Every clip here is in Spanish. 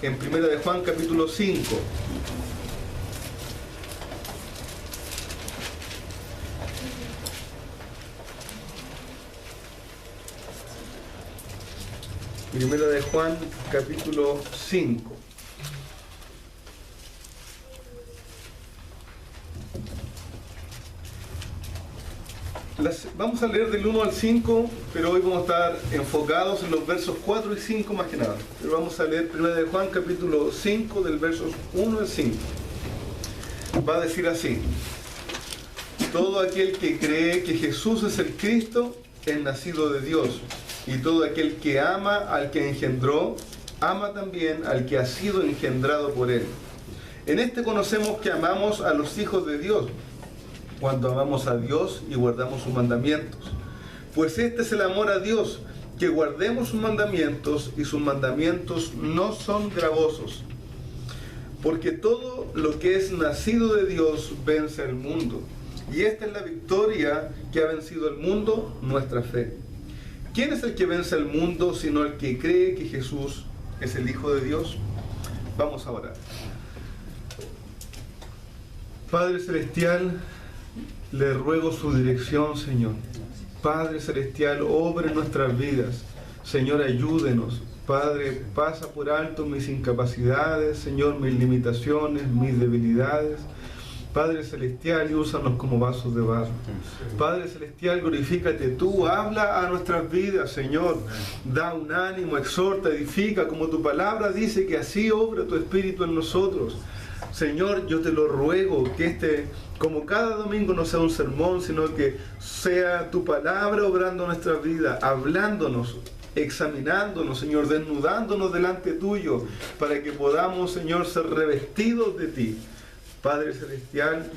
en 1 de Juan capítulo 5. Primera de Juan capítulo 5. Vamos a leer del 1 al 5, pero hoy vamos a estar enfocados en los versos 4 y 5 más que nada. Pero vamos a leer 1 de Juan capítulo 5 del versos 1 al 5. Va a decir así: todo aquel que cree que Jesús es el Cristo es nacido de Dios, y todo aquel que ama al que engendró, ama también al que ha sido engendrado por él. En este conocemos que amamos a los hijos de Dios, cuando amamos a Dios y guardamos sus mandamientos. Pues este es el amor a Dios, que guardemos sus mandamientos, y sus mandamientos no son gravosos. Porque todo lo que es nacido de Dios vence al mundo. Y esta es la victoria que ha vencido el mundo, nuestra fe. ¿Quién es el que vence al mundo sino el que cree que Jesús es el Hijo de Dios? Vamos a orar. Padre Celestial, le ruego su dirección, Señor. Padre Celestial, obra en nuestras vidas. Señor, ayúdenos. Padre, pasa por alto mis incapacidades, Señor, mis limitaciones, mis debilidades. Padre Celestial, y úsanos como vasos de barro. Padre Celestial, glorifícate tú, habla a nuestras vidas, Señor. Da un ánimo, exhorta, edifica, como tu palabra dice, que así obra tu Espíritu en nosotros. Señor, yo te lo ruego, que como cada domingo no sea un sermón, sino que sea tu palabra obrando en nuestra vida, hablándonos, examinándonos, Señor, desnudándonos delante tuyo, para que podamos, Señor, ser revestidos de ti. Padre Celestial,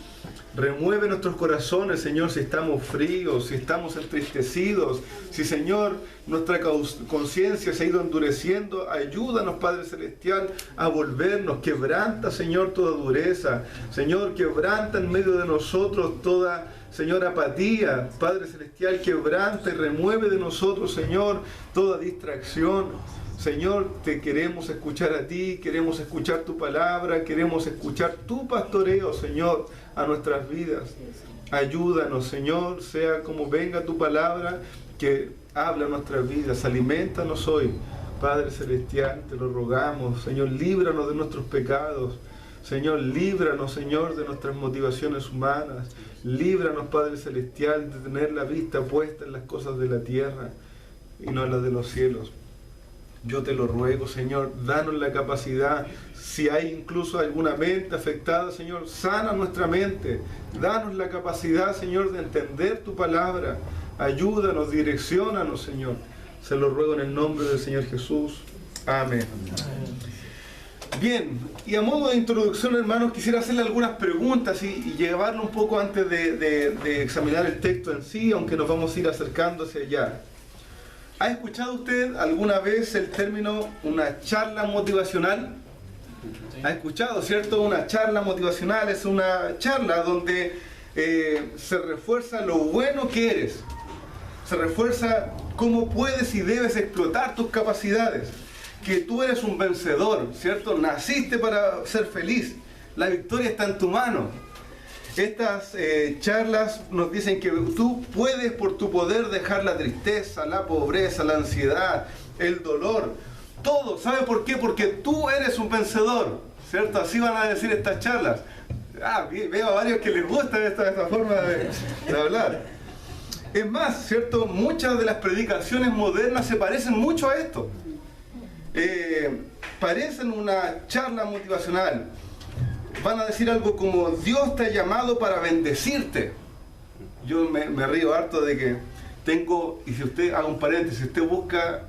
remueve nuestros corazones, Señor, si estamos fríos, si estamos entristecidos, si, Señor, nuestra conciencia se ha ido endureciendo. Ayúdanos, Padre Celestial, a volvernos. Quebranta, Señor, toda dureza. Señor, quebranta en medio de nosotros toda, Señor, apatía. Padre Celestial, quebranta y remueve de nosotros, Señor, toda distracción. Señor, te queremos escuchar a ti, queremos escuchar tu palabra, queremos escuchar tu pastoreo, Señor, a nuestras vidas. Ayúdanos, Señor, sea como venga tu palabra, que habla a nuestras vidas, aliméntanos hoy. Padre Celestial, te lo rogamos, Señor, líbranos de nuestros pecados. Señor, líbranos, Señor, de nuestras motivaciones humanas. Líbranos, Padre Celestial, de tener la vista puesta en las cosas de la tierra y no en las de los cielos. Yo te lo ruego, Señor, danos la capacidad, si hay incluso alguna mente afectada, Señor, sana nuestra mente. Danos la capacidad, Señor, de entender tu palabra. Ayúdanos, direcciónanos, Señor. Se lo ruego en el nombre del Señor Jesús. Amén. Bien, y a modo de introducción, hermanos, quisiera hacerle algunas preguntas y llevarlo un poco antes de examinar el texto en sí, aunque nos vamos a ir acercando hacia allá. ¿Ha escuchado usted alguna vez el término una charla motivacional? ¿Ha escuchado, cierto? Una charla motivacional es una charla donde se refuerza lo bueno que eres. Se refuerza cómo puedes y debes explotar tus capacidades. Que tú eres un vencedor, ¿cierto? Naciste para ser feliz. La victoria está en tu mano. Estas charlas nos dicen que tú puedes por tu poder dejar la tristeza, la pobreza, la ansiedad, el dolor, todo. ¿Sabe por qué? Porque tú eres un vencedor, ¿cierto? Así van a decir estas charlas. Veo a varios que les gusta esta forma de hablar. Es más, ¿cierto? Muchas de las predicaciones modernas se parecen mucho a esto. Parecen una charla motivacional. Van a decir algo como: Dios te ha llamado para bendecirte. Yo me río harto de que tengo, y si usted haga un paréntesis, si usted busca,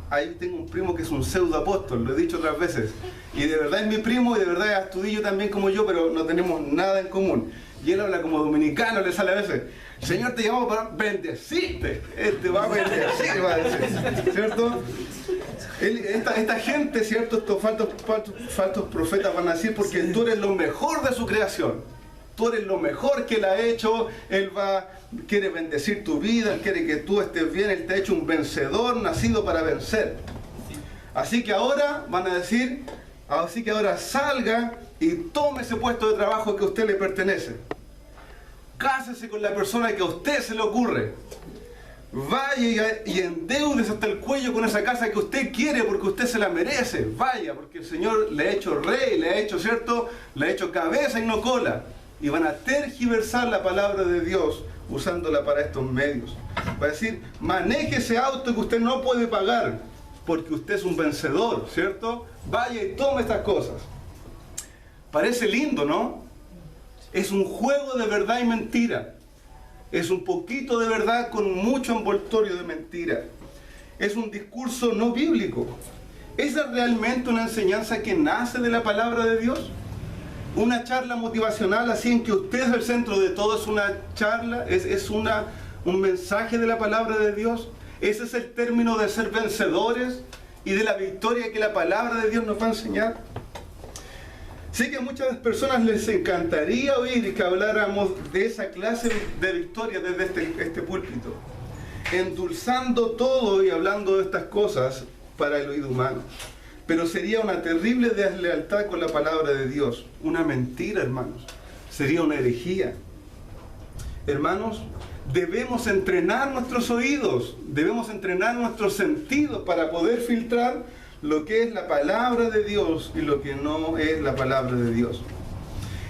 ahí tengo un primo que es un pseudo apóstol, lo he dicho otras veces, y de verdad es mi primo y de verdad es astudillo también como yo, pero no tenemos nada en común. Y él habla como dominicano, le sale a veces: Señor te llamó para bendecirte. Te va a bendecir, va a decir, ¿cierto? Esta gente, ¿cierto? Estos falsos profetas van a decir: porque tú eres lo mejor de su creación. Tú eres lo mejor que Él ha hecho. Él quiere bendecir tu vida, Él quiere que tú estés bien. Él te ha hecho un vencedor, nacido para vencer. Así que ahora van a decir: Así que ahora salga y tome ese puesto de trabajo que a usted le pertenece. Cásese con la persona que a usted se le ocurre. Vaya y endeúdese hasta el cuello con esa casa que usted quiere porque usted se la merece. Vaya, porque el Señor le ha hecho rey, le ha hecho, ¿cierto? Le ha hecho cabeza y no cola. Y van a tergiversar la palabra de Dios usándola para estos medios. Va a decir, maneje ese auto que usted no puede pagar porque usted es un vencedor, ¿cierto? Vaya y tome estas cosas. Parece lindo, ¿no? Es un juego de verdad y mentira. Es un poquito de verdad con mucho envoltorio de mentira. Es un discurso no bíblico. ¿Esa es realmente una enseñanza que nace de la palabra de Dios? Una charla motivacional así en que usted es el centro de todo, es una charla, es un mensaje de la palabra de Dios. Ese es el término de ser vencedores y de la victoria que la palabra de Dios nos va a enseñar. Sé que a muchas personas les encantaría oír que habláramos de esa clase de victoria desde este púlpito, endulzando todo y hablando de estas cosas para el oído humano. Pero sería una terrible deslealtad con la palabra de Dios, una mentira, hermanos. Sería una herejía. Hermanos, debemos entrenar nuestros oídos, debemos entrenar nuestros sentidos para poder filtrar lo que es la palabra de Dios y lo que no es la palabra de Dios.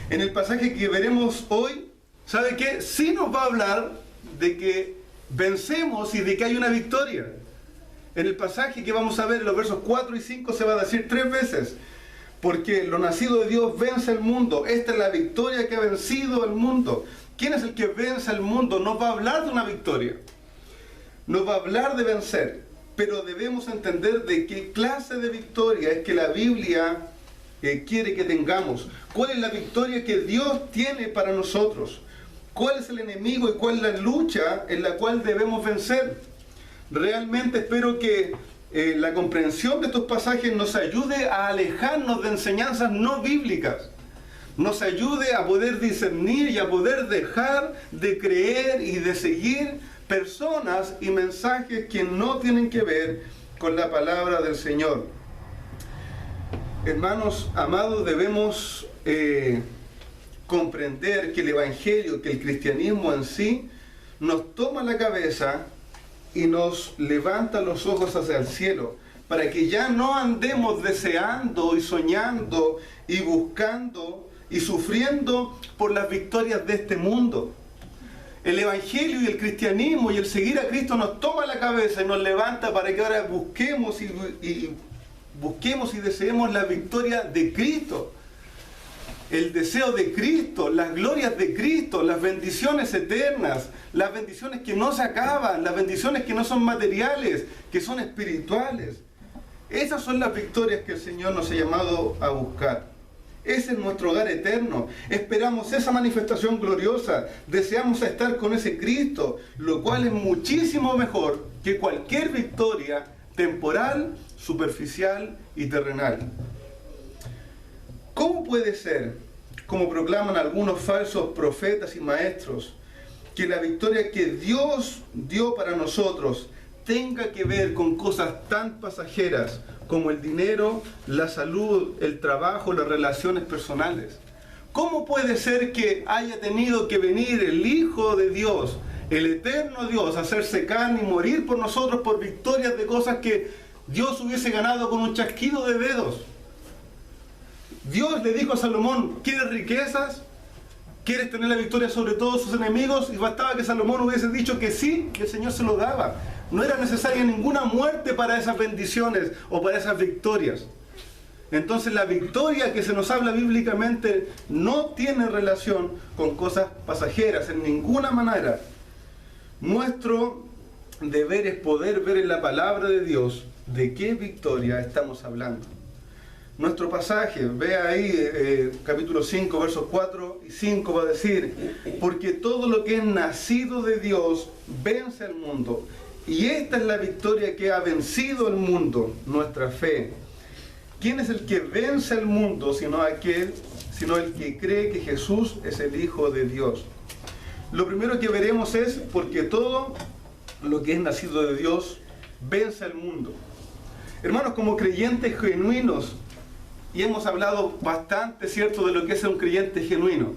En el pasaje que veremos hoy, ¿sabe qué? Sí nos va a hablar de que vencemos y de que hay una victoria. En el pasaje que vamos a ver en los versos 4 y 5 se va a decir 3 veces, porque lo nacido de Dios vence al mundo. Esta es la victoria que ha vencido al mundo. ¿Quién es el que vence al mundo? Nos va a hablar de una victoria. Nos va a hablar de vencer. Pero debemos entender de qué clase de victoria es que la Biblia quiere que tengamos. ¿Cuál es la victoria que Dios tiene para nosotros? ¿Cuál es el enemigo y cuál es la lucha en la cual debemos vencer? Realmente espero que la comprensión de estos pasajes nos ayude a alejarnos de enseñanzas no bíblicas. Nos ayude a poder discernir y a poder dejar de creer y de seguir personas y mensajes que no tienen que ver con la palabra del Señor. Hermanos amados, debemos comprender que el Evangelio, que el cristianismo en sí, nos toma la cabeza y nos levanta los ojos hacia el cielo, para que ya no andemos deseando y soñando y buscando y sufriendo por las victorias de este mundo. El Evangelio y el cristianismo y el seguir a Cristo nos toma la cabeza y nos levanta para que ahora busquemos y deseemos la victoria de Cristo. El deseo de Cristo, las glorias de Cristo, las bendiciones eternas, las bendiciones que no se acaban, las bendiciones que no son materiales, que son espirituales. Esas son las victorias que el Señor nos ha llamado a buscar. Ese es nuestro hogar eterno. Esperamos esa manifestación gloriosa. Deseamos estar con ese Cristo, lo cual es muchísimo mejor que cualquier victoria temporal, superficial y terrenal. ¿Cómo puede ser, como proclaman algunos falsos profetas y maestros, que la victoria que Dios dio para nosotros tenga que ver con cosas tan pasajeras como el dinero, la salud, el trabajo, las relaciones personales? ¿Cómo puede ser que haya tenido que venir el Hijo de Dios, el eterno Dios, a hacerse carne y morir por nosotros por victorias de cosas que Dios hubiese ganado con un chasquido de dedos? Dios le dijo a Salomón, ¿quieres riquezas? ¿Quieres tener la victoria sobre todos sus enemigos? Y bastaba que Salomón hubiese dicho que sí, que el Señor se lo daba. No era necesaria ninguna muerte para esas bendiciones o para esas victorias. Entonces la victoria que se nos habla bíblicamente no tiene relación con cosas pasajeras en ninguna manera. Nuestro deber es poder ver en la palabra de Dios de qué victoria estamos hablando. Nuestro pasaje, vea ahí capítulo 5, versos 4 y 5, va a decir: porque todo lo que es nacido de Dios vence al mundo. Y esta es la victoria que ha vencido al mundo, nuestra fe. ¿Quién es el que vence al mundo sino el que cree que Jesús es el Hijo de Dios? Lo primero que veremos es porque todo lo que es nacido de Dios vence al mundo. Hermanos, como creyentes genuinos, y hemos hablado bastante, ¿cierto?, de lo que es un creyente genuino.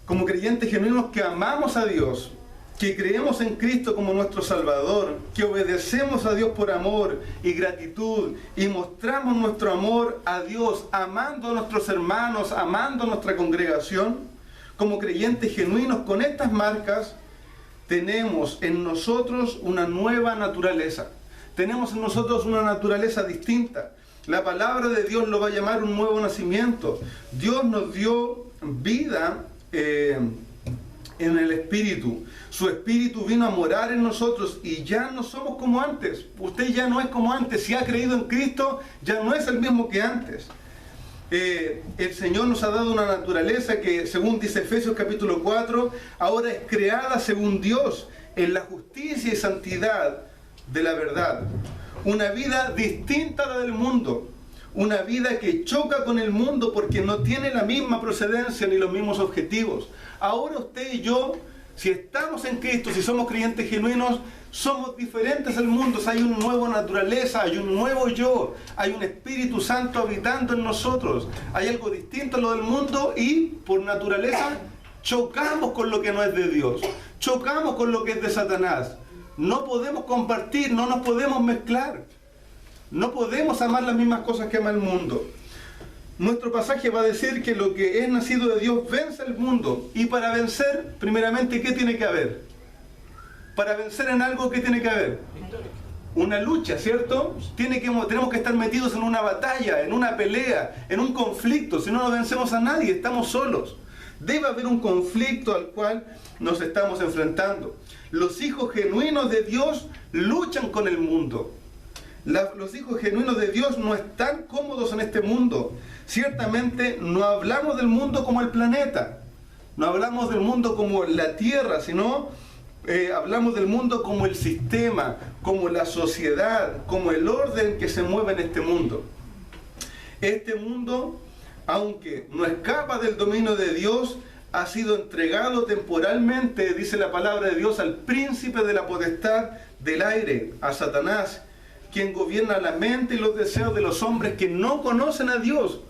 Como creyentes genuinos que amamos a Dios, que creemos en Cristo como nuestro Salvador, que obedecemos a Dios por amor y gratitud y mostramos nuestro amor a Dios, amando a nuestros hermanos, amando a nuestra congregación, como creyentes genuinos con estas marcas, tenemos en nosotros una nueva naturaleza. Tenemos en nosotros una naturaleza distinta. La palabra de Dios lo va a llamar un nuevo nacimiento. Dios nos dio vida en el Espíritu. Su Espíritu vino a morar en nosotros y ya no somos como antes. Usted ya no es como antes. Si ha creído en Cristo, ya no es el mismo que antes. El Señor nos ha dado una naturaleza que, según dice Efesios capítulo 4, ahora es creada según Dios, en la justicia y santidad de la verdad. Una vida distinta a la del mundo. Una vida que choca con el mundo porque no tiene la misma procedencia ni los mismos objetivos. Ahora usted y yo, si estamos en Cristo, si somos creyentes genuinos, somos diferentes al mundo. Hay una nueva naturaleza, hay un nuevo yo, hay un Espíritu Santo habitando en nosotros. Hay algo distinto a lo del mundo y, por naturaleza, chocamos con lo que no es de Dios. Chocamos con lo que es de Satanás. No podemos compartir, no nos podemos mezclar. No podemos amar las mismas cosas que ama el mundo. Nuestro pasaje va a decir que lo que es nacido de Dios vence al mundo. Y para vencer, primeramente, ¿qué tiene que haber? Para vencer en algo, ¿qué tiene que haber? Una lucha, ¿cierto? Tenemos que estar metidos en una batalla, en una pelea, en un conflicto. Si no, no vencemos a nadie, estamos solos. Debe haber un conflicto al cual nos estamos enfrentando. Los hijos genuinos de Dios luchan con el mundo. Los hijos genuinos de Dios no están cómodos en este mundo. Ciertamente no hablamos del mundo como el planeta, no hablamos del mundo como la tierra, sino hablamos del mundo como el sistema, como la sociedad, como el orden que se mueve en este mundo. Este mundo, aunque no escapa del dominio de Dios, ha sido entregado temporalmente, dice la palabra de Dios, al príncipe de la potestad del aire, a Satanás, quien gobierna la mente y los deseos de los hombres que no conocen a Dios.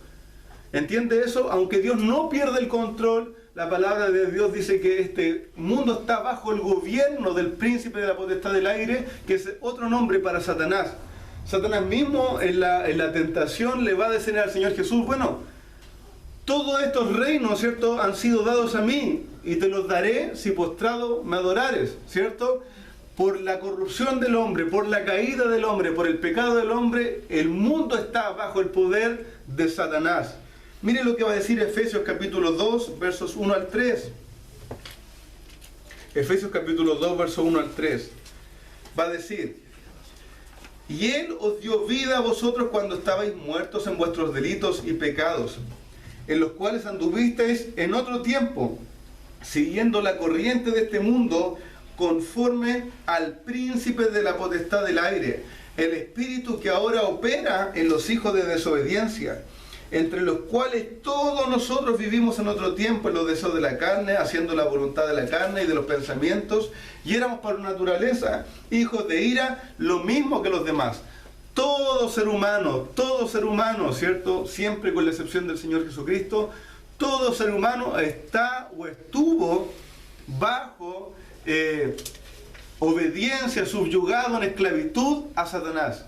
¿Entiende eso? Aunque Dios no pierde el control, la palabra de Dios dice que este mundo está bajo el gobierno del príncipe de la potestad del aire, que es otro nombre para Satanás. Satanás mismo en la tentación le va a decir al Señor Jesús, bueno, todos estos reinos, ¿cierto?, han sido dados a mí y te los daré si postrado me adorares, ¿cierto? Por la corrupción del hombre, por la caída del hombre, por el pecado del hombre, el mundo está bajo el poder de Satanás. Mire lo que va a decir Efesios capítulo 2, versos 1 al 3. Efesios capítulo 2, versos 1 al 3. Va a decir, y Él os dio vida a vosotros cuando estabais muertos en vuestros delitos y pecados, en los cuales anduvisteis en otro tiempo, siguiendo la corriente de este mundo, conforme al príncipe de la potestad del aire, el espíritu que ahora opera en los hijos de desobediencia, entre los cuales todos nosotros vivimos en otro tiempo en los deseos de la carne, haciendo la voluntad de la carne y de los pensamientos, y éramos por naturaleza hijos de ira, lo mismo que los demás. Todo ser humano, ¿cierto? Siempre con la excepción del Señor Jesucristo, todo ser humano está o estuvo bajo obediencia, subyugado en esclavitud a Satanás.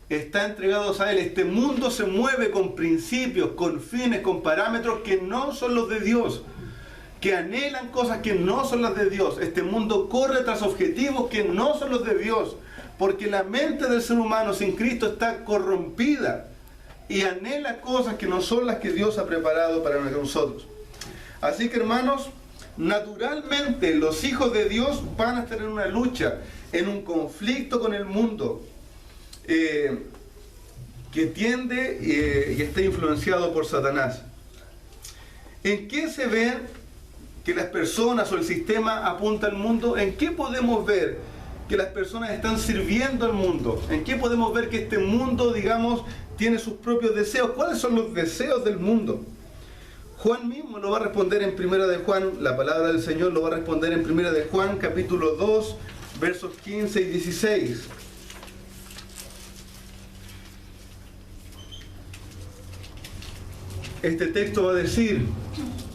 Está entregados a él. Este mundo se mueve con principios, con fines, con parámetros que no son los de Dios, que anhelan cosas que no son las de Dios. Este mundo corre tras objetivos que no son los de Dios, porque la mente del ser humano sin Cristo está corrompida y anhela cosas que no son las que Dios ha preparado para nosotros. Así que, hermanos, naturalmente los hijos de Dios van a estar en una lucha, en un conflicto con el mundo que tiende y está influenciado por Satanás. ¿En qué se ve que las personas o el sistema apunta al mundo? ¿En qué podemos ver que las personas están sirviendo al mundo? ¿En qué podemos ver que este mundo, digamos, tiene sus propios deseos? ¿Cuáles son los deseos del mundo? Juan mismo lo va a responder en Primera de Juan, la palabra del Señor lo va a responder en Primera de Juan, capítulo 2, versos 15 y 16. este texto va a decir: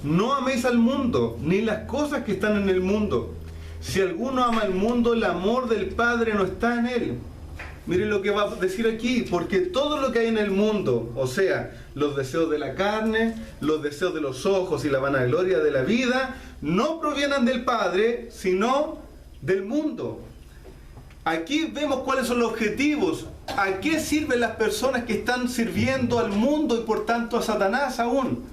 no améis al mundo, ni las cosas que están en el mundo. Si alguno ama al mundo, el amor del Padre no está en él. Miren lo que va a decir aquí: porque todo lo que hay en el mundo, o sea, los deseos de la carne, los deseos de los ojos y la vanagloria de la vida, no provienen del Padre, sino del mundo. Aquí vemos cuáles son los objetivos. ¿A qué sirven las personas que están sirviendo al mundo y por tanto a Satanás aún?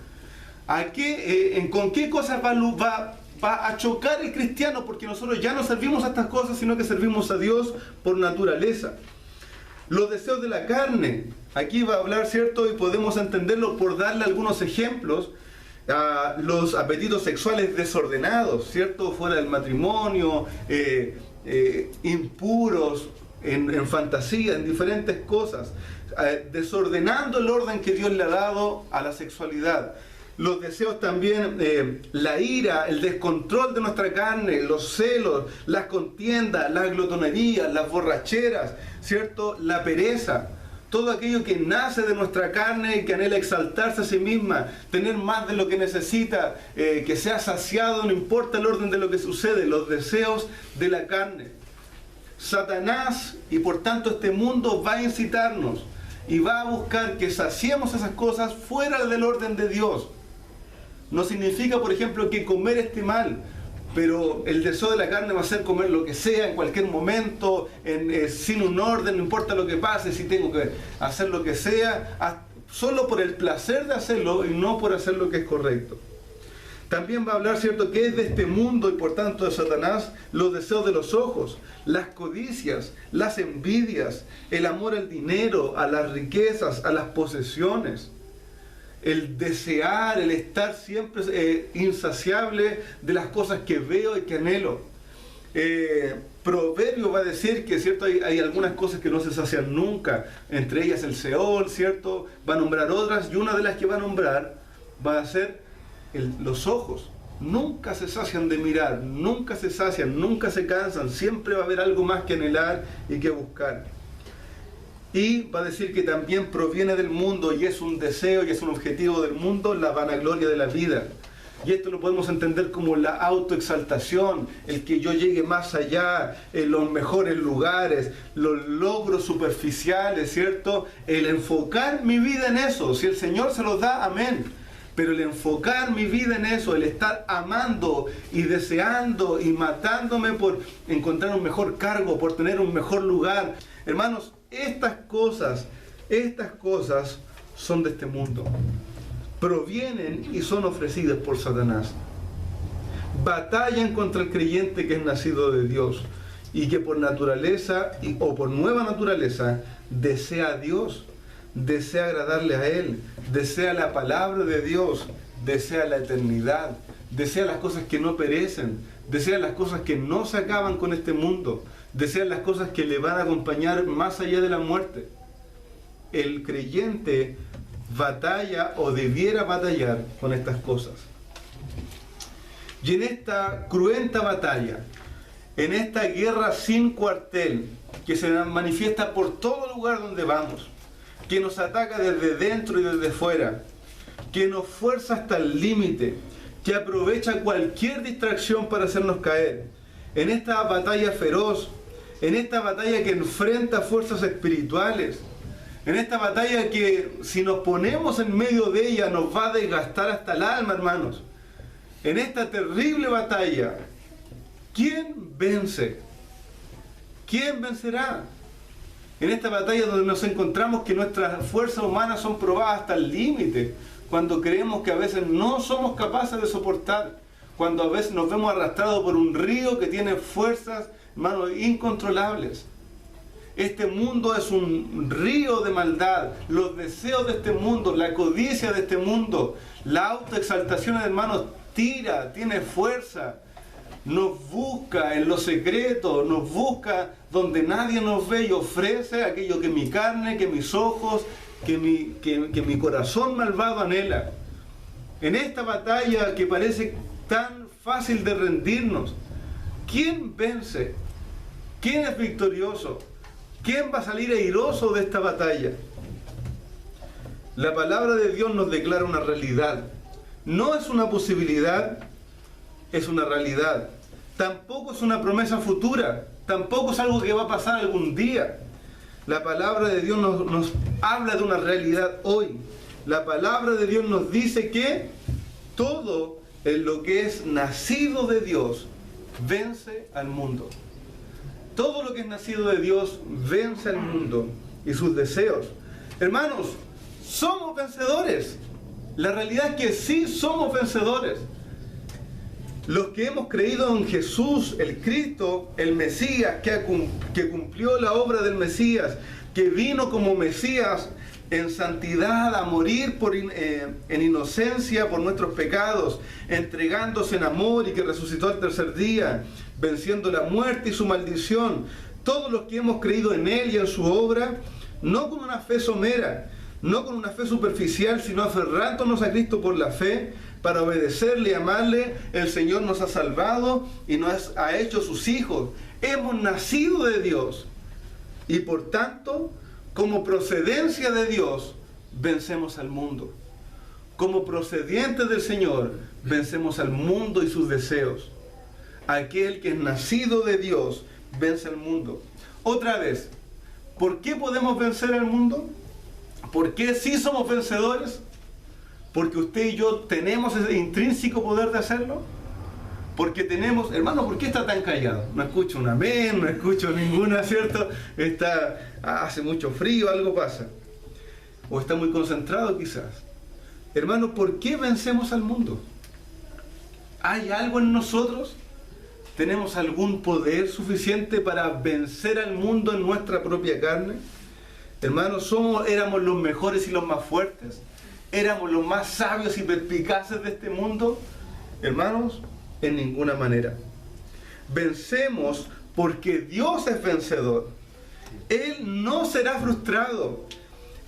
¿Con qué cosas va a chocar el cristiano? Porque nosotros ya no servimos a estas cosas, sino que servimos a Dios por naturaleza. Los deseos de la carne, aquí va a hablar, ¿cierto? Y podemos entenderlo por darle algunos ejemplos. Los apetitos sexuales desordenados, ¿cierto? Fuera del matrimonio, impuros, en fantasía, en diferentes cosas, desordenando el orden que Dios le ha dado a la sexualidad. Los deseos también, la ira, el descontrol de nuestra carne, los celos, las contiendas, las glotonerías, las borracheras, ¿cierto? La pereza, todo aquello que nace de nuestra carne y que anhela exaltarse a sí misma, tener más de lo que necesita, que sea saciado, no importa el orden de lo que sucede, los deseos de la carne. Satanás y por tanto este mundo va a incitarnos y va a buscar que saciemos esas cosas fuera del orden de Dios. No significa, por ejemplo, que comer esté mal, pero el deseo de la carne va a ser comer lo que sea, en cualquier momento, sin un orden, no importa lo que pase, si tengo que hacer lo que sea, solo por el placer de hacerlo y no por hacer lo que es correcto. También va a hablar, ¿cierto?, que es de este mundo y por tanto de Satanás los deseos de los ojos, las codicias, las envidias, el amor al dinero, a las riquezas, a las posesiones, el desear, el estar siempre insaciable de las cosas que veo y que anhelo. Proverbio va a decir que, ¿cierto?, hay algunas cosas que no se sacian nunca, entre ellas el Seol, ¿cierto? Va a nombrar otras y una de las que va a nombrar va a ser los ojos. Nunca se sacian de mirar, nunca se sacian, nunca se cansan, siempre va a haber algo más que anhelar y que buscar. Y va a decir que también proviene del mundo y es un deseo y es un objetivo del mundo, la vanagloria de la vida. Y esto lo podemos entender como la autoexaltación, el que yo llegue más allá, en los mejores lugares, los logros superficiales, ¿cierto? El enfocar mi vida en eso. Si el Señor se los da, amén. Pero el enfocar mi vida en eso, el estar amando y deseando y matándome por encontrar un mejor cargo, por tener un mejor lugar. Hermanos, estas cosas son de este mundo. Provienen y son ofrecidas por Satanás. Batallan contra el creyente que es nacido de Dios y que por naturaleza o por nueva naturaleza desea a Dios, desea agradarle a Él, desea la palabra de Dios, desea la eternidad, desea las cosas que no perecen, desea las cosas que no se acaban con este mundo, desea las cosas que le van a acompañar más allá de la muerte. El creyente batalla o debiera batallar con estas cosas. Y en esta cruenta batalla, en esta guerra sin cuartel, que se manifiesta por todo lugar donde vamos, que nos ataca desde dentro y desde fuera, que nos fuerza hasta el límite, que aprovecha cualquier distracción para hacernos caer, en esta batalla feroz, en esta batalla que enfrenta fuerzas espirituales, en esta batalla que si nos ponemos en medio de ella nos va a desgastar hasta el alma, hermanos. En esta terrible batalla, ¿quién vence? ¿Quién vencerá? En esta batalla donde nos encontramos que nuestras fuerzas humanas son probadas hasta el límite, cuando creemos que a veces no somos capaces de soportar, cuando a veces nos vemos arrastrados por un río que tiene fuerzas, hermanos, incontrolables. Este mundo es un río de maldad. Los deseos de este mundo, la codicia de este mundo, la autoexaltación, hermanos, tiene fuerza. Nos busca en lo secreto, nos busca donde nadie nos ve y ofrece aquello que mi carne, que mis ojos, que mi corazón malvado anhela. En esta batalla que parece tan fácil de rendirnos, ¿quién vence? ¿Quién es victorioso? ¿Quién va a salir airoso de esta batalla? La palabra de Dios nos declara una realidad. No es una posibilidad, es una realidad. Tampoco es una promesa futura, tampoco es algo que va a pasar algún día. La palabra de Dios nos habla de una realidad hoy. La palabra de Dios nos dice que todo en lo que es nacido de Dios vence al mundo. Todo lo que es nacido de Dios vence al mundo y sus deseos. Hermanos, somos vencedores. La realidad es que sí somos vencedores. Los que hemos creído en Jesús, el Cristo, el Mesías, que cumplió la obra del Mesías, que vino como Mesías en santidad a morir en inocencia por nuestros pecados, entregándose en amor y que resucitó al tercer día, venciendo la muerte y su maldición. Todos los que hemos creído en Él y en su obra, no con una fe somera, no con una fe superficial, sino aferrándonos a Cristo por la fe, para obedecerle y amarle, el Señor nos ha salvado y nos ha hecho sus hijos. Hemos nacido de Dios y por tanto, como procedencia de Dios, vencemos al mundo. Como procedientes del Señor, vencemos al mundo y sus deseos. Aquel que es nacido de Dios, vence al mundo. Otra vez, ¿por qué podemos vencer al mundo? ¿Por qué sí somos vencedores? Porque usted y yo tenemos ese intrínseco poder de hacerlo. Porque tenemos, hermano, ¿por qué está tan callado? No escucho un amén, no escucho ninguna, ¿cierto? Hace mucho frío, algo pasa. O está muy concentrado quizás. Hermano, ¿por qué vencemos al mundo? ¿Hay algo en nosotros? ¿Tenemos algún poder suficiente para vencer al mundo en nuestra propia carne? Hermanos, éramos los mejores y los más fuertes. ¿Éramos los más sabios y perspicaces de este mundo? Hermanos, en ninguna manera. Vencemos porque Dios es vencedor. Él no será frustrado.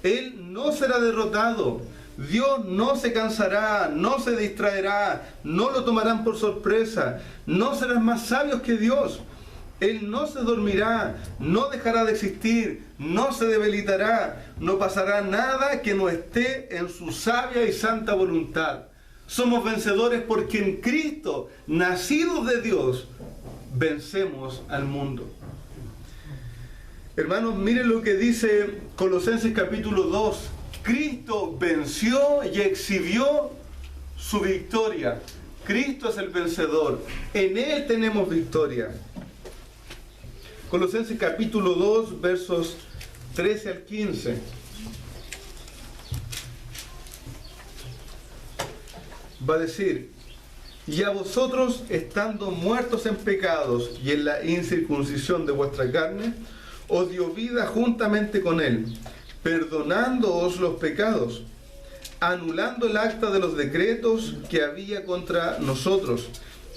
Él no será derrotado. Dios no se cansará, no se distraerá, no lo tomarán por sorpresa. No serán más sabios que Dios. Él no se dormirá, no dejará de existir, no se debilitará, no pasará nada que no esté en su sabia y santa voluntad. Somos vencedores porque en Cristo, nacidos de Dios, vencemos al mundo. Hermanos, miren lo que dice Colosenses capítulo 2. Cristo venció y exhibió su victoria. Cristo es el vencedor. En Él tenemos victoria. Colosenses capítulo 2, versos 13 al 15. Va a decir: y a vosotros, estando muertos en pecados y en la incircuncisión de vuestra carne, os dio vida juntamente con Él, perdonándoos los pecados, anulando el acta de los decretos que había contra nosotros,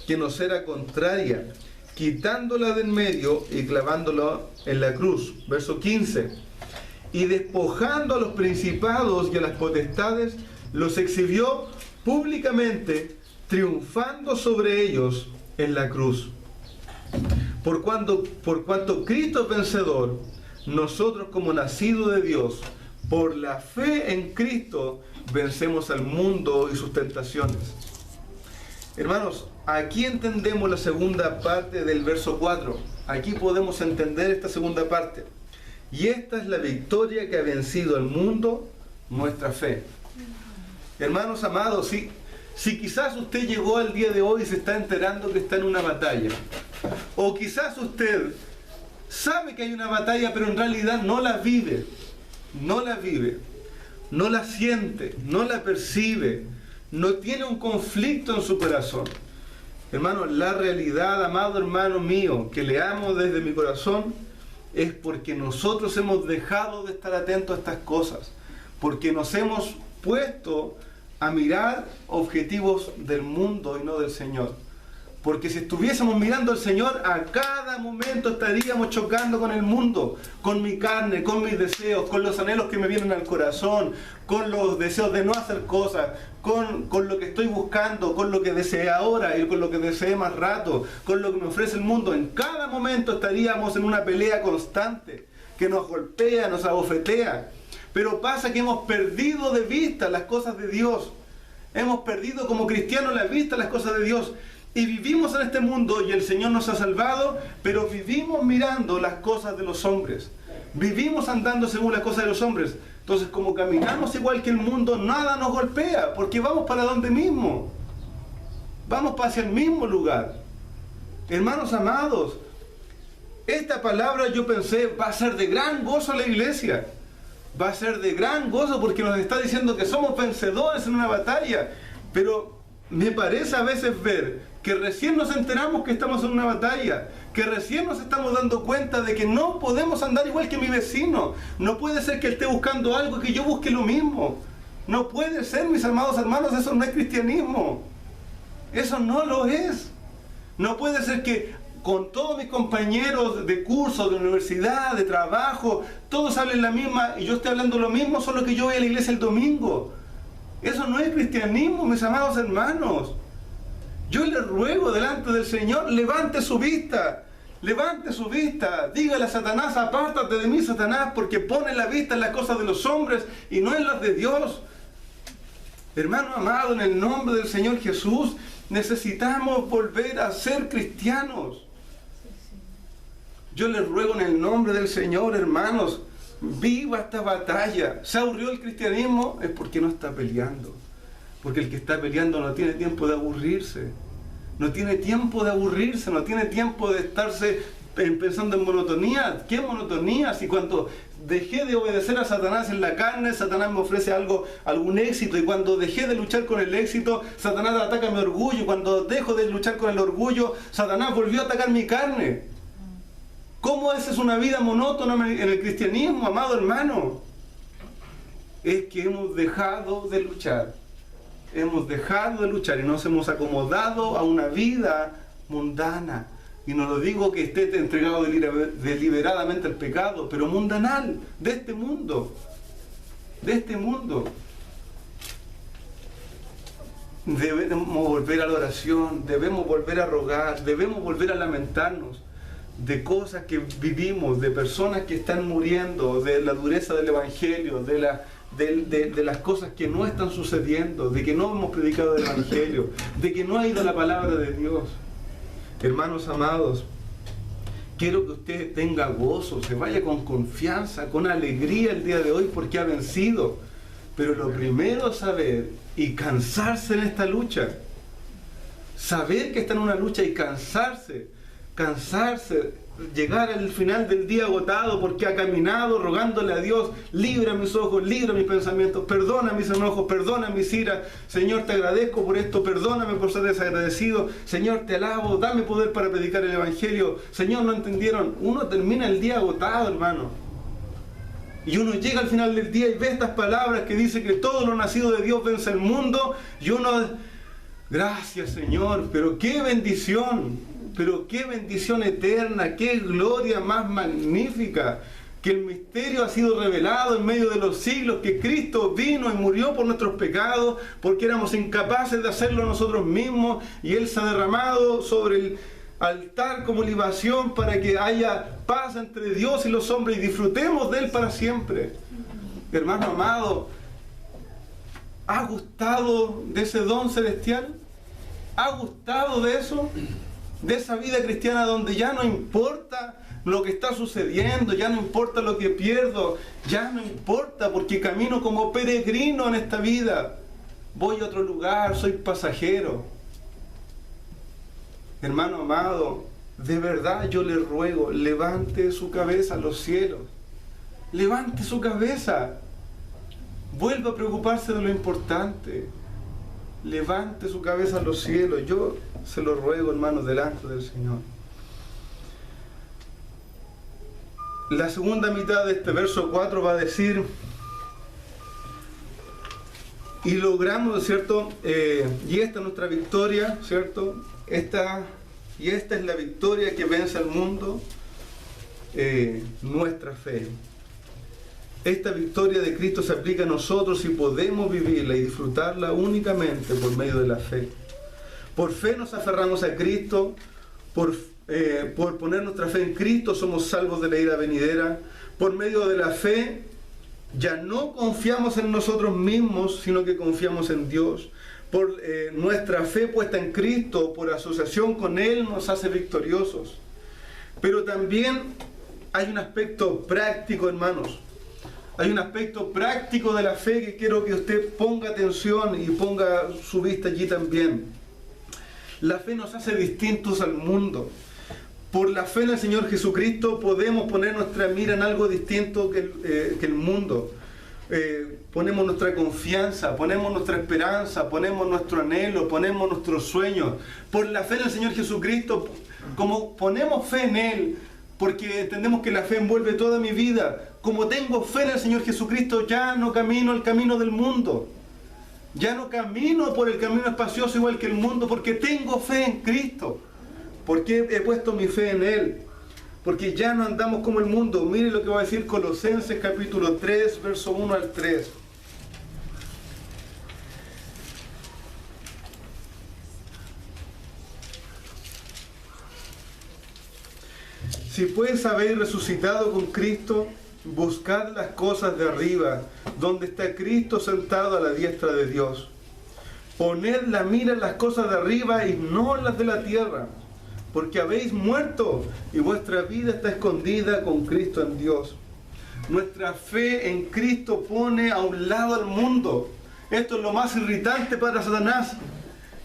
que nos era contraria, quitándola de en medio y clavándola en la cruz. Verso 15. Y despojando a los principados y a las potestades, los exhibió públicamente, triunfando sobre ellos en la cruz. Por cuanto Cristo es vencedor, nosotros como nacidos de Dios, por la fe en Cristo, vencemos al mundo y sus tentaciones. Hermanos, aquí entendemos la segunda parte del verso 4. Aquí podemos entender esta segunda parte. Y esta es la victoria que ha vencido al mundo, nuestra fe. Hermanos amados, si quizás usted llegó al día de hoy y se está enterando que está en una batalla, o quizás usted sabe que hay una batalla, pero en realidad no la vive, no la siente, no la percibe, no tiene un conflicto en su corazón. Hermano, la realidad, amado hermano mío, que le amo desde mi corazón, es porque nosotros hemos dejado de estar atentos a estas cosas, porque nos hemos puesto a mirar objetivos del mundo y no del Señor. Porque si estuviésemos mirando al Señor, a cada momento estaríamos chocando con el mundo, con mi carne, con mis deseos, con los anhelos que me vienen al corazón, con los deseos de no hacer cosas, con lo que estoy buscando, con lo que deseé ahora y con lo que deseé más rato, con lo que me ofrece el mundo. En cada momento estaríamos en una pelea constante que nos golpea, nos abofetea. Pero pasa que hemos perdido de vista las cosas de Dios. Hemos perdido como cristianos la vista las cosas de Dios. Y vivimos en este mundo y el Señor nos ha salvado, pero vivimos mirando las cosas de los hombres. Vivimos andando según las cosas de los hombres. Entonces, como caminamos igual que el mundo, nada nos golpea, porque vamos para donde mismo. Vamos hacia el mismo lugar. Hermanos amados, esta palabra yo pensé va a ser de gran gozo a la iglesia. Va a ser de gran gozo porque nos está diciendo que somos vencedores en una batalla. Pero me parece a veces ver que recién nos enteramos que estamos en una batalla, que recién nos estamos dando cuenta de que no podemos andar igual que mi vecino. No puede ser que él esté buscando algo y que yo busque lo mismo. No puede ser, mis amados hermanos, eso no es cristianismo. Eso no lo es. No puede ser que con todos mis compañeros de curso, de universidad, de trabajo, todos hablen la misma y yo estoy hablando lo mismo, solo que yo voy a la iglesia el domingo. Eso no es cristianismo, mis amados hermanos. Yo le ruego delante del Señor, levante su vista, dígale a Satanás, apártate de mí, Satanás, porque pone la vista en las cosas de los hombres y no en las de Dios. Hermano amado, en el nombre del Señor Jesús, necesitamos volver a ser cristianos. Yo les ruego en el nombre del Señor, hermanos, viva esta batalla. ¿Se aburrió el cristianismo? Es porque no está peleando. Porque el que está peleando no tiene tiempo de aburrirse. No tiene tiempo de aburrirse, no tiene tiempo de estarse pensando en monotonía. ¿Qué monotonía? Si cuando dejé de obedecer a Satanás en la carne, Satanás me ofrece algún éxito. Y cuando dejé de luchar con el éxito, Satanás ataca mi orgullo. Y cuando dejo de luchar con el orgullo, Satanás volvió a atacar mi carne. ¿Cómo esa es una vida monótona en el cristianismo, amado hermano? Es que hemos dejado de luchar. Hemos dejado de luchar y nos hemos acomodado a una vida mundana. Y no lo digo que esté entregado deliberadamente al pecado, pero mundanal, de este mundo. De este mundo. Debemos volver a la oración, debemos volver a rogar, debemos volver a lamentarnos de cosas que vivimos, de personas que están muriendo, de la dureza del Evangelio, de las cosas que no están sucediendo, de que no hemos predicado el Evangelio, de que no ha ido la palabra de Dios. Hermanos amados, quiero que usted tenga gozo, se vaya con confianza, con alegría el día de hoy porque ha vencido. Pero lo primero es saber y cansarse en esta lucha. Saber que está en una lucha y cansarse, llegar al final del día agotado porque ha caminado rogándole a Dios, libra mis ojos, libra mis pensamientos, perdona mis enojos, perdona mis iras. Señor, te agradezco por esto, perdóname por ser desagradecido. Señor, te alabo, dame poder para predicar el Evangelio. Señor, no entendieron. Uno termina el día agotado, hermano. Y uno llega al final del día y ve estas palabras que dice que todo lo nacido de Dios vence el mundo. Y uno, gracias Señor, pero qué bendición eterna, qué gloria más magnífica, que el misterio ha sido revelado en medio de los siglos, que Cristo vino y murió por nuestros pecados, porque éramos incapaces de hacerlo nosotros mismos, y Él se ha derramado sobre el altar como libación para que haya paz entre Dios y los hombres y disfrutemos de Él para siempre. Hermano amado, ¿ha gustado de ese don celestial? ¿Ha gustado de eso? De esa vida cristiana donde ya no importa lo que está sucediendo, ya no importa lo que pierdo, ya no importa porque camino como peregrino en esta vida. Voy a otro lugar, soy pasajero. Hermano amado, de verdad yo le ruego, levante su cabeza a los cielos. Levante su cabeza. Vuelva a preocuparse de lo importante. Levante su cabeza a los cielos. Yo se lo ruego, hermanos, delante del Señor. La segunda mitad de este verso 4 va a decir: y logramos, ¿cierto? Y esta es nuestra victoria, ¿cierto? Esta es la victoria que vence al mundo, nuestra fe. Esta victoria de Cristo se aplica a nosotros y podemos vivirla y disfrutarla únicamente por medio de la fe. Por fe nos aferramos a Cristo, por poner nuestra fe en Cristo somos salvos de la ira venidera. Por medio de la fe Ya no confiamos en nosotros mismos, sino que confiamos en Dios. Por nuestra fe puesta en Cristo, por asociación con Él, nos hace victoriosos. Pero también hay un aspecto práctico, hermanos. Hay un aspecto práctico de la fe que quiero que usted ponga atención y ponga su vista allí también. La fe nos hace distintos al mundo. Por la fe en el Señor Jesucristo podemos poner nuestra mira en algo distinto que el mundo. Ponemos nuestra confianza, ponemos nuestra esperanza, ponemos nuestro anhelo, ponemos nuestros sueños. Por la fe en el Señor Jesucristo, como ponemos fe en Él, porque entendemos que la fe envuelve toda mi vida. Como tengo fe en el Señor Jesucristo, ya no camino el camino del mundo. Ya no camino por el camino espacioso igual que el mundo, porque tengo fe en Cristo. Porque he puesto mi fe en Él. Porque ya no andamos como el mundo. Mire lo que va a decir Colosenses capítulo 3, verso 1 al 3. Si pues habéis resucitado con Cristo, buscad las cosas de arriba, donde está Cristo sentado a la diestra de Dios. Poned la mira en las cosas de arriba y no en las de la tierra, porque habéis muerto y vuestra vida está escondida con Cristo en Dios. Nuestra fe en Cristo pone a un lado al mundo. Esto es lo más irritante para Satanás.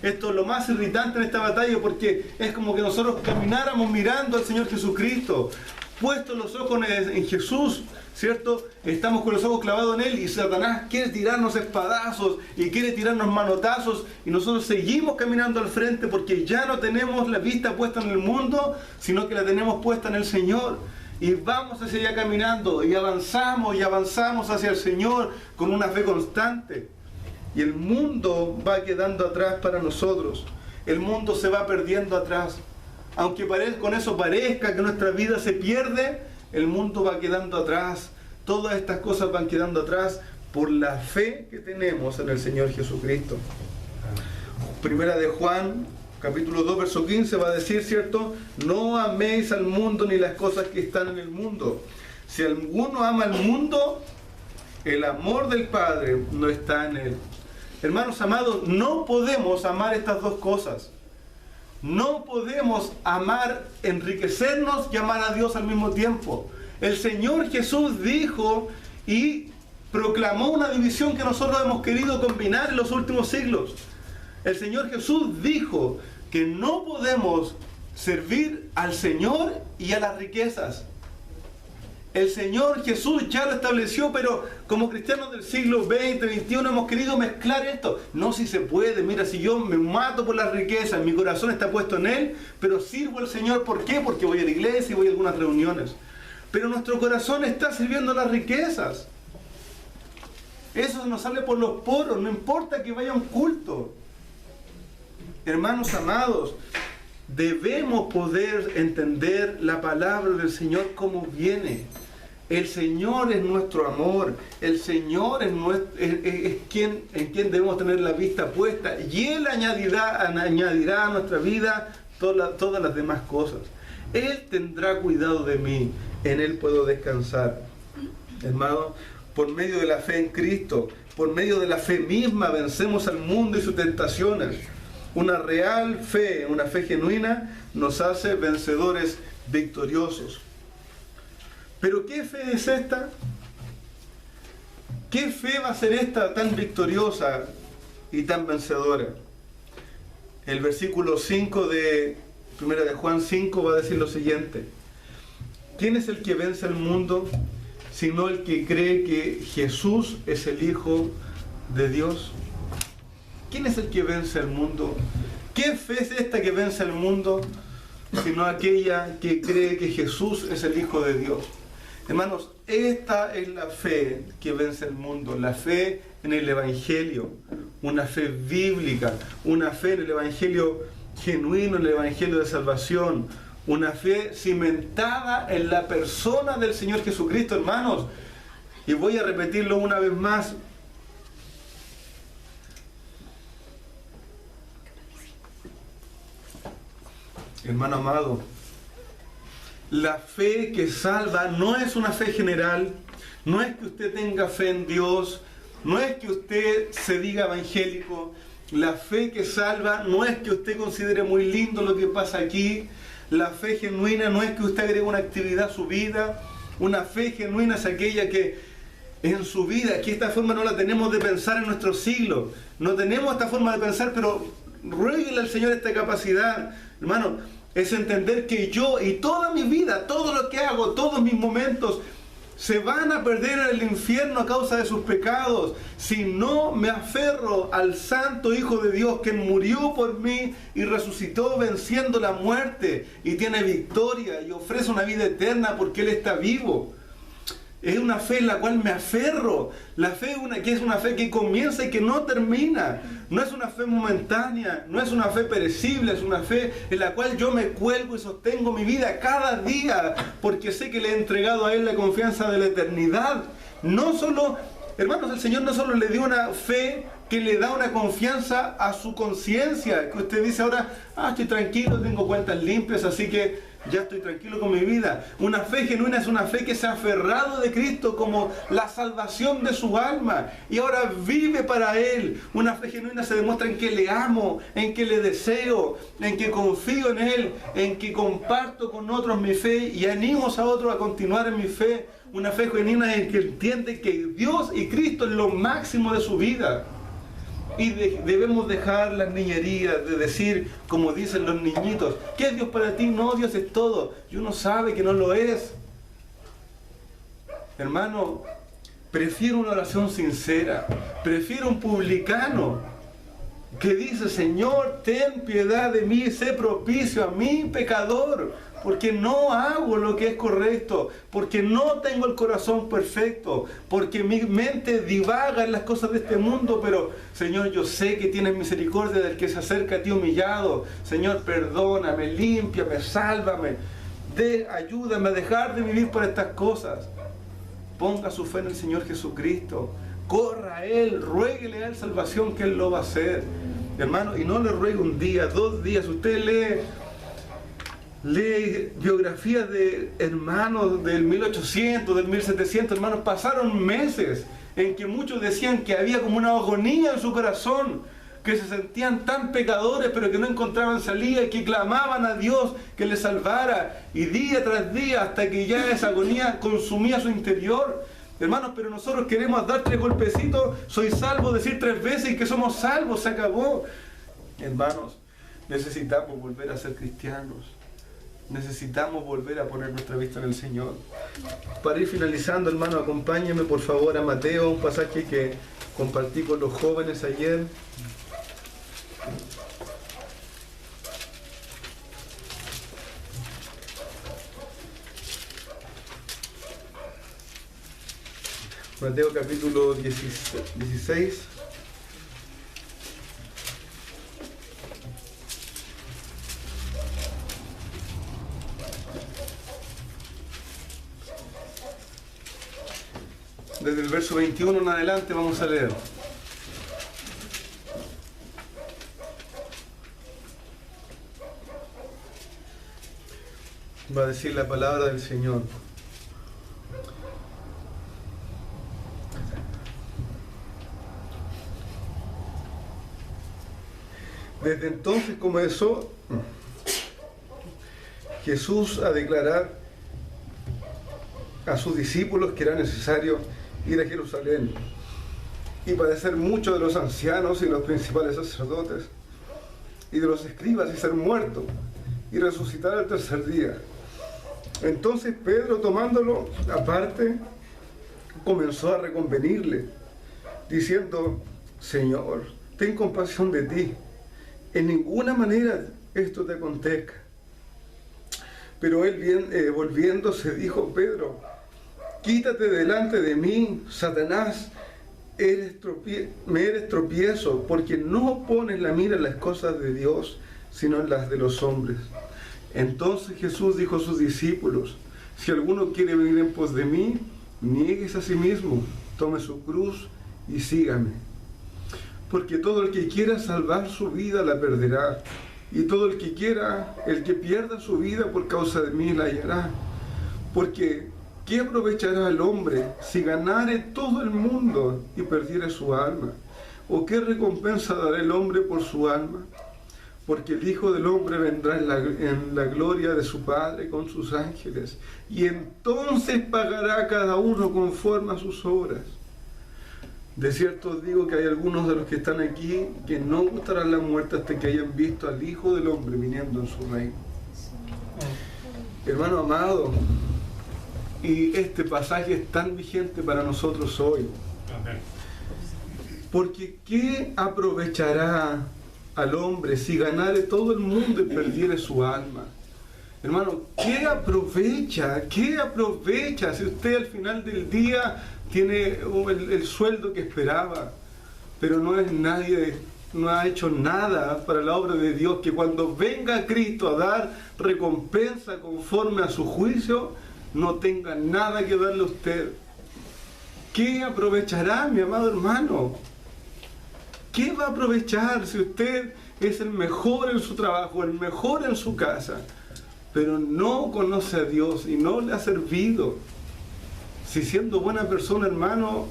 Esto es lo más irritante en esta batalla, porque es como que nosotros camináramos mirando al Señor Jesucristo, puestos los ojos en Jesús, ¿cierto? Estamos con los ojos clavados en Él y Satanás quiere tirarnos espadazos y quiere tirarnos manotazos y nosotros seguimos caminando al frente porque ya no tenemos la vista puesta en el mundo, sino que la tenemos puesta en el Señor. Y vamos hacia allá caminando y avanzamos hacia el Señor con una fe constante. Y el mundo va quedando atrás para nosotros. El mundo se va perdiendo atrás. Aunque con eso parezca que nuestra vida se pierde, el mundo va quedando atrás. Todas estas cosas van quedando atrás por la fe que tenemos en el Señor Jesucristo. Primera de Juan, capítulo 2, verso 15, va a decir, ¿cierto? No améis al mundo ni las cosas que están en el mundo. Si alguno ama al mundo, el amor del Padre no está en él. Hermanos amados, no podemos amar estas dos cosas. No podemos amar, enriquecernos y amar a Dios al mismo tiempo. El Señor Jesús dijo y proclamó una división que nosotros hemos querido combinar en los últimos siglos. El Señor Jesús dijo que no podemos servir al Señor y a las riquezas. El Señor Jesús ya lo estableció, pero como cristianos del siglo XX, XXI hemos querido mezclar esto. No, si se puede. Mira, si yo me mato por las riquezas, mi corazón está puesto en Él, pero sirvo al Señor. ¿Por qué? Porque voy a la iglesia y voy a algunas reuniones. Pero nuestro corazón está sirviendo a las riquezas. Eso nos sale por los poros, no importa que vaya a un culto. Hermanos amados, debemos poder entender la palabra del Señor como viene. El Señor es nuestro amor. El Señor es en quien debemos tener la vista puesta. Y Él añadirá a nuestra vida todas las demás cosas. Él tendrá cuidado de mí. En Él puedo descansar. Hermano, por medio de la fe en Cristo, por medio de la fe misma, vencemos al mundo y sus tentaciones. Una real fe, una fe genuina, nos hace vencedores victoriosos. ¿Pero qué fe es esta? ¿Qué fe va a ser esta tan victoriosa y tan vencedora? El versículo 5 de 1 de Juan 5 va a decir lo siguiente. ¿Quién es el que vence al mundo, sino el que cree que Jesús es el Hijo de Dios? ¿Quién es el que vence al mundo? ¿Qué fe es esta que vence al mundo, sino aquella que cree que Jesús es el Hijo de Dios? Hermanos, esta es la fe que vence el mundo, la fe en el Evangelio, una fe bíblica, una fe en el Evangelio genuino, en el Evangelio de salvación, una fe cimentada en la persona del Señor Jesucristo, hermanos. Y voy a repetirlo una vez más. Hermano amado, la fe que salva no es una fe general, No es que usted tenga fe en Dios, no es que usted se diga evangélico. La fe que salva no es que usted considere muy lindo lo que pasa aquí. La fe genuina no es que usted agregue una actividad a su vida. Una fe genuina es aquella que en su vida, que esta forma no la tenemos de pensar en nuestro siglo. No tenemos esta forma de pensar, pero ruéguele al Señor esta capacidad. Hermano, es entender que yo y toda mi vida, todo lo que hago, todos mis momentos, se van a perder en el infierno a causa de sus pecados, si no me aferro al Santo Hijo de Dios, que murió por mí y resucitó venciendo la muerte y tiene victoria y ofrece una vida eterna porque Él está vivo. Es una fe en la cual me aferro. La fe que es una fe que comienza y que no termina. No es una fe momentánea, no es una fe perecible, es una fe en la cual yo me cuelgo y sostengo mi vida cada día, porque sé que le he entregado a Él la confianza de la eternidad. No solo, hermanos, el Señor no solo le dio una fe que le da una confianza a su conciencia, que usted dice ahora, estoy tranquilo, tengo cuentas limpias, así que ya estoy tranquilo con mi vida. Una fe genuina es una fe que se ha aferrado de Cristo como la salvación de su alma y ahora vive para Él. Una fe genuina se demuestra en que le amo, en que le deseo, en que confío en Él, en que comparto con otros mi fe y animo a otros a continuar en mi fe. Una fe genuina es que entiende que Dios y Cristo es lo máximo de su vida. Y debemos dejar las niñerías de decir, como dicen los niñitos, ¿qué es Dios para ti? No, Dios es todo. Y uno sabe que no lo es. Hermano, prefiero una oración sincera. Prefiero un publicano que dice, Señor, ten piedad de mí, sé propicio a mí, pecador. Porque no hago lo que es correcto, porque no tengo el corazón perfecto, porque mi mente divaga en las cosas de este mundo, pero Señor, yo sé que tienes misericordia del que se acerca a ti humillado. Señor, perdóname, límpiame, sálvame, ayúdame a dejar de vivir por estas cosas. Ponga su fe en el Señor Jesucristo, corra a Él, ruéguele a Él salvación, que Él lo va a hacer. Hermano, y no le ruegue un día, 2 días, usted lee biografías de hermanos del 1800, del 1700, hermanos, pasaron meses en que muchos decían que había como una agonía en su corazón, que se sentían tan pecadores pero que no encontraban salida y que clamaban a Dios que les salvara, y día tras día hasta que ya esa agonía consumía su interior. Hermanos, pero nosotros queremos dar 3 golpecitos, soy salvo, decir 3 veces y que somos salvos, se acabó. Hermanos, necesitamos volver a ser cristianos. Necesitamos volver a poner nuestra vista en el Señor. Para ir finalizando, hermano, acompáñenme por favor a Mateo, un pasaje que compartí con los jóvenes ayer. Mateo capítulo 16. Desde el verso 21 en adelante vamos a leer. Va a decir la palabra del Señor. Desde entonces comenzó Jesús a declarar a sus discípulos que era necesario ir a Jerusalén y padecer mucho de los ancianos y los principales sacerdotes y de los escribas y ser muerto y resucitar al tercer día. Entonces Pedro, tomándolo aparte, comenzó a reconvenirle, diciendo, Señor, ten compasión de ti, en ninguna manera esto te acontezca. Pero él, volviéndose, dijo, Pedro, quítate delante de mí, Satanás, me eres tropiezo, porque no pones la mira en las cosas de Dios, sino en las de los hombres. Entonces Jesús dijo a sus discípulos, si alguno quiere venir en pos de mí, niéguese a sí mismo, tome su cruz y sígame. Porque todo el que quiera salvar su vida la perderá, y todo el que pierda su vida por causa de mí la hallará. Porque ¿qué aprovechará el hombre si ganare todo el mundo y perdiere su alma? ¿O qué recompensa dará el hombre por su alma? Porque el Hijo del Hombre vendrá en la gloria de su Padre con sus ángeles, y entonces pagará cada uno conforme a sus obras. De cierto os digo que hay algunos de los que están aquí que no gustarán la muerte hasta que hayan visto al Hijo del Hombre viniendo en su reino. Hermano amado, y este pasaje es tan vigente para nosotros hoy. Porque ¿qué aprovechará al hombre si ganare todo el mundo y perdiere su alma? Hermano, ¿qué aprovecha? ¿Qué aprovecha si usted al final del día tiene el sueldo que esperaba, pero no es nadie, no ha hecho nada para la obra de Dios, que cuando venga Cristo a dar recompensa conforme a su juicio, no tenga nada que darle a usted? ¿Qué aprovechará, mi amado hermano? ¿Qué va a aprovechar si usted es el mejor en su trabajo, el mejor en su casa, pero no conoce a Dios y no le ha servido? Si siendo buena persona, hermano,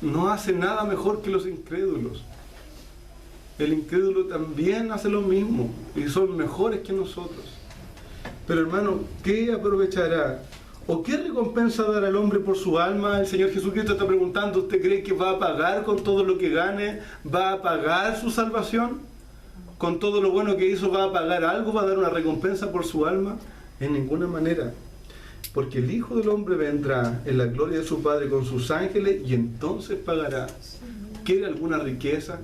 no hace nada mejor que los incrédulos. El incrédulo también hace lo mismo y son mejores que nosotros. Pero hermano, ¿qué aprovechará? ¿O qué recompensa dará el hombre por su alma? El Señor Jesucristo está preguntando, ¿usted cree que va a pagar con todo lo que gane? ¿Va a pagar su salvación? ¿Con todo lo bueno que hizo va a pagar algo? ¿Va a dar una recompensa por su alma? En ninguna manera. Porque el Hijo del Hombre vendrá en la gloria de su Padre con sus ángeles y entonces pagará. ¿Quiere alguna riqueza?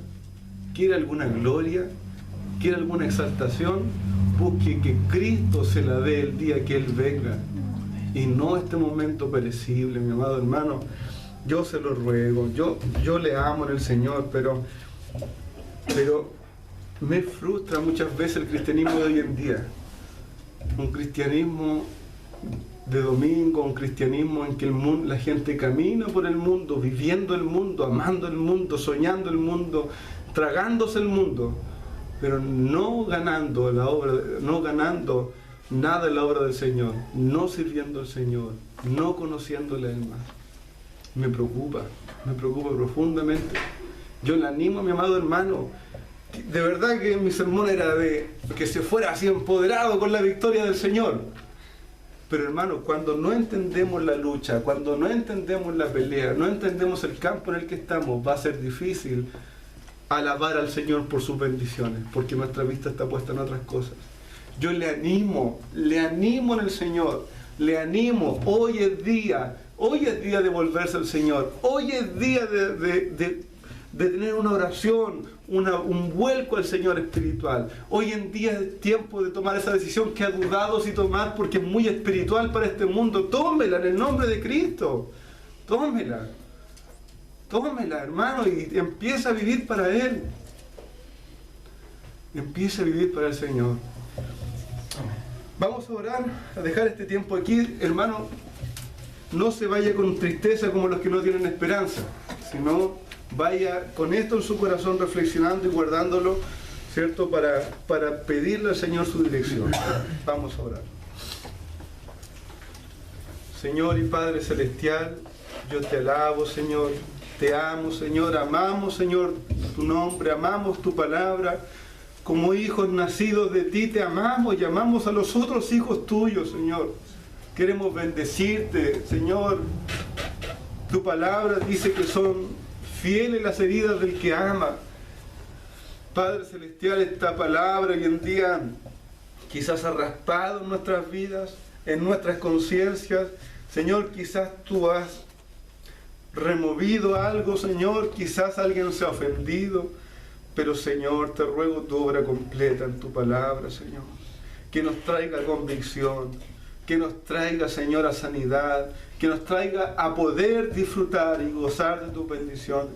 ¿Quiere alguna gloria? ¿Quiere alguna exaltación? Busque que Cristo se la dé el día que Él venga. Y no este momento perecible, mi amado hermano. Yo se lo ruego, yo le amo en el Señor, pero me frustra muchas veces el cristianismo de hoy en día. Un cristianismo de domingo, un cristianismo en que la gente camina por el mundo, viviendo el mundo, amando el mundo, soñando el mundo, tragándose el mundo, pero no ganando nada en la obra del Señor, no sirviendo al Señor, no conociéndole a Él más. Me preocupa profundamente. Yo le animo a mi amado hermano, de verdad que mi sermón era de que se fuera así empoderado con la victoria del Señor. Pero hermano, cuando no entendemos la lucha, cuando no entendemos la pelea, no entendemos el campo en el que estamos, va a ser difícil alabar al Señor por sus bendiciones, porque nuestra vista está puesta en otras cosas. Yo le animo en el Señor, le animo, hoy es día de volverse al Señor, hoy es día de tener una oración, un vuelco al Señor espiritual. Hoy en día es tiempo de tomar esa decisión que ha dudado si tomar porque es muy espiritual para este mundo. Tómela en el nombre de Cristo, tómela, hermano, y empieza a vivir para Él. Empieza a vivir para el Señor. Vamos a orar, a dejar este tiempo aquí, hermano. No se vaya con tristeza como los que no tienen esperanza, sino vaya con esto en su corazón reflexionando y guardándolo, ¿cierto? Para pedirle al Señor su dirección. Vamos a orar. Señor y Padre Celestial, yo te alabo, Señor. Te amo, Señor. Amamos, Señor, tu nombre. Amamos tu palabra. Como hijos nacidos de ti te amamos y amamos a los otros hijos tuyos, Señor. Queremos bendecirte, Señor. Tu palabra dice que son fieles las heridas del que ama. Padre Celestial, esta palabra hoy en día quizás ha raspado en nuestras vidas, en nuestras conciencias. Señor, quizás tú has removido algo, Señor. Quizás alguien se ha ofendido. Pero Señor, te ruego tu obra completa en tu palabra, Señor. Que nos traiga convicción, que nos traiga, Señor, a sanidad, que nos traiga a poder disfrutar y gozar de tus bendiciones.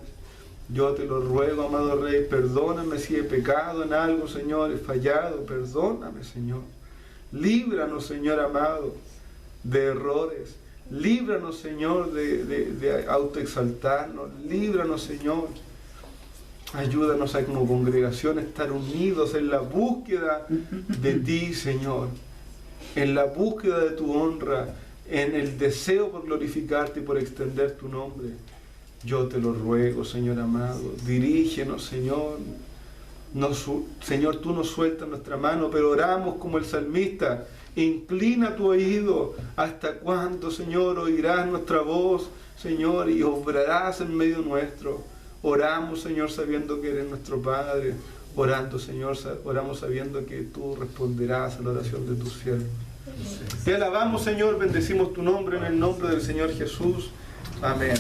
Yo te lo ruego, amado Rey, perdóname si he pecado en algo, Señor, he fallado, perdóname, Señor. Líbranos, Señor amado, de errores. Líbranos, Señor, de autoexaltarnos. Líbranos, Señor. Ayúdanos a como congregación a estar unidos en la búsqueda de ti, Señor, en la búsqueda de tu honra, en el deseo por glorificarte y por extender tu nombre. Yo te lo ruego, Señor amado, dirígenos, Señor. Señor, tú nos sueltas nuestra mano, pero oramos como el salmista. Inclina tu oído. ¿Hasta cuándo, Señor, oirás nuestra voz, Señor, y obrarás en medio nuestro? Oramos, Señor, sabiendo que eres nuestro Padre. Orando, Señor, oramos sabiendo que tú responderás a la oración de tus siervos. Te alabamos, Señor, bendecimos tu nombre en el nombre del Señor Jesús. Amén.